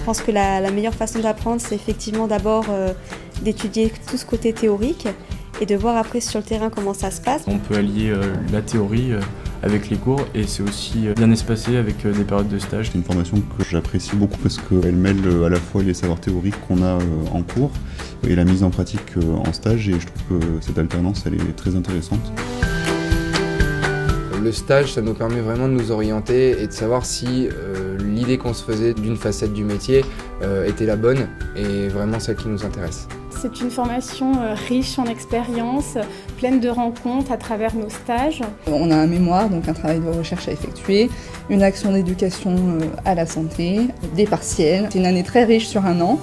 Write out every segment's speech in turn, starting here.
pense que la meilleure façon d'apprendre, c'est effectivement d'abord d'étudier tout ce côté théorique et de voir après sur le terrain comment ça se passe. On peut allier la théorie avec les cours et c'est aussi bien espacé avec des périodes de stage. C'est une formation que j'apprécie beaucoup parce qu'elle mêle à la fois les savoirs théoriques qu'on a en cours et la mise en pratique en stage, et je trouve que cette alternance elle est très intéressante. Le stage, ça nous permet vraiment de nous orienter et de savoir si l'idée qu'on se faisait d'une facette du métier était la bonne et vraiment celle qui nous intéresse. C'est une formation riche en expériences, pleine de rencontres à travers nos stages. On a un mémoire, donc un travail de recherche à effectuer, une action d'éducation à la santé, des partiels. C'est une année très riche sur un an.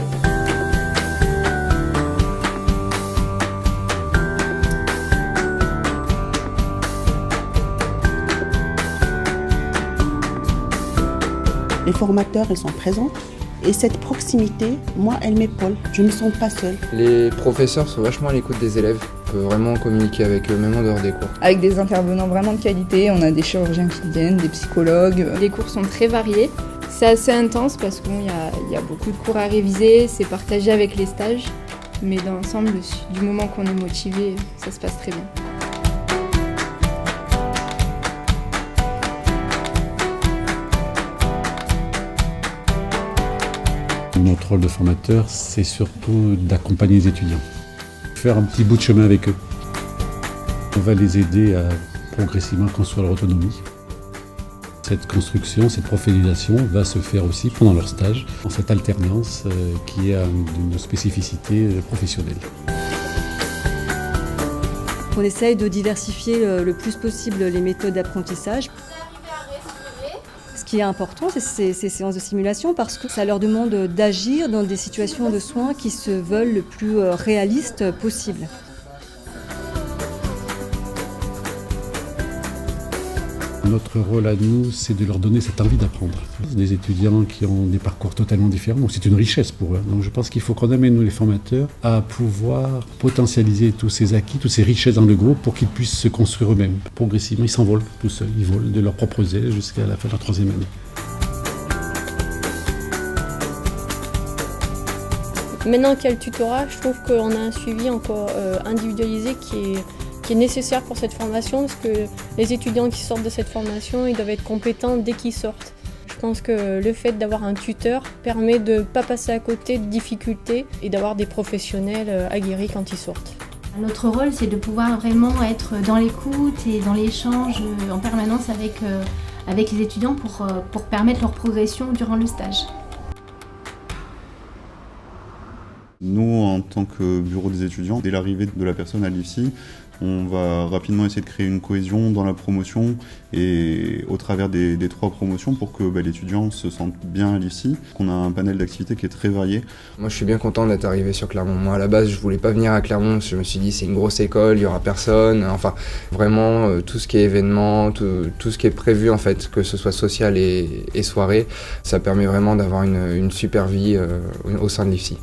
Les formateurs, ils sont présents. Et cette proximité, moi, elle m'épaule. Je ne me sens pas seule. Les professeurs sont vachement à l'écoute des élèves. On peut vraiment communiquer avec eux, même en dehors des cours. Avec des intervenants vraiment de qualité, on a des chirurgiens qui viennent, des psychologues. Les cours sont très variés. C'est assez intense parce qu'il y a beaucoup de cours à réviser, c'est partagé avec les stages. Mais dans l'ensemble, du moment qu'on est motivé, ça se passe très bien. Notre rôle de formateur, c'est surtout d'accompagner les étudiants, faire un petit bout de chemin avec eux. On va les aider à progressivement construire leur autonomie. Cette construction, cette professionnalisation va se faire aussi pendant leur stage, dans cette alternance qui est d'une spécificité professionnelle. On essaye de diversifier le plus possible les méthodes d'apprentissage. Ce qui est important, c'est ces séances de simulation parce que ça leur demande d'agir dans des situations de soins qui se veulent le plus réalistes possible. Notre rôle à nous, c'est de leur donner cette envie d'apprendre. Des étudiants qui ont des parcours totalement différents, donc c'est une richesse pour eux. Donc je pense qu'il faut qu'on amène, nous les formateurs, à pouvoir potentialiser tous ces acquis, toutes ces richesses dans le groupe pour qu'ils puissent se construire eux-mêmes. Progressivement, ils s'envolent tout seuls, ils volent de leurs propres ailes jusqu'à la fin de la 3e année. Maintenant qu'il y a le tutorat, je trouve qu'on a un suivi encore individualisé qui est nécessaire pour cette formation parce que les étudiants qui sortent de cette formation, ils doivent être compétents dès qu'ils sortent. Je pense que le fait d'avoir un tuteur permet de ne pas passer à côté de difficultés et d'avoir des professionnels aguerris quand ils sortent. Notre rôle, c'est de pouvoir vraiment être dans l'écoute et dans l'échange en permanence avec les étudiants pour permettre leur progression durant le stage. Nous, en tant que bureau des étudiants, dès l'arrivée de la personne à l'IFSI, on va rapidement essayer de créer une cohésion dans la promotion et au travers des 3 promotions pour que l'étudiant se sente bien à l'IFSI. On a un panel d'activités qui est très varié. Moi, je suis bien content d'être arrivé sur Clermont. Moi, à la base, je voulais pas venir à Clermont. Je me suis dit, c'est une grosse école, il y aura personne. Enfin, vraiment, tout ce qui est événements, tout ce qui est prévu, en fait, que ce soit social et soirée, ça permet vraiment d'avoir une super vie au sein de l'IFSI.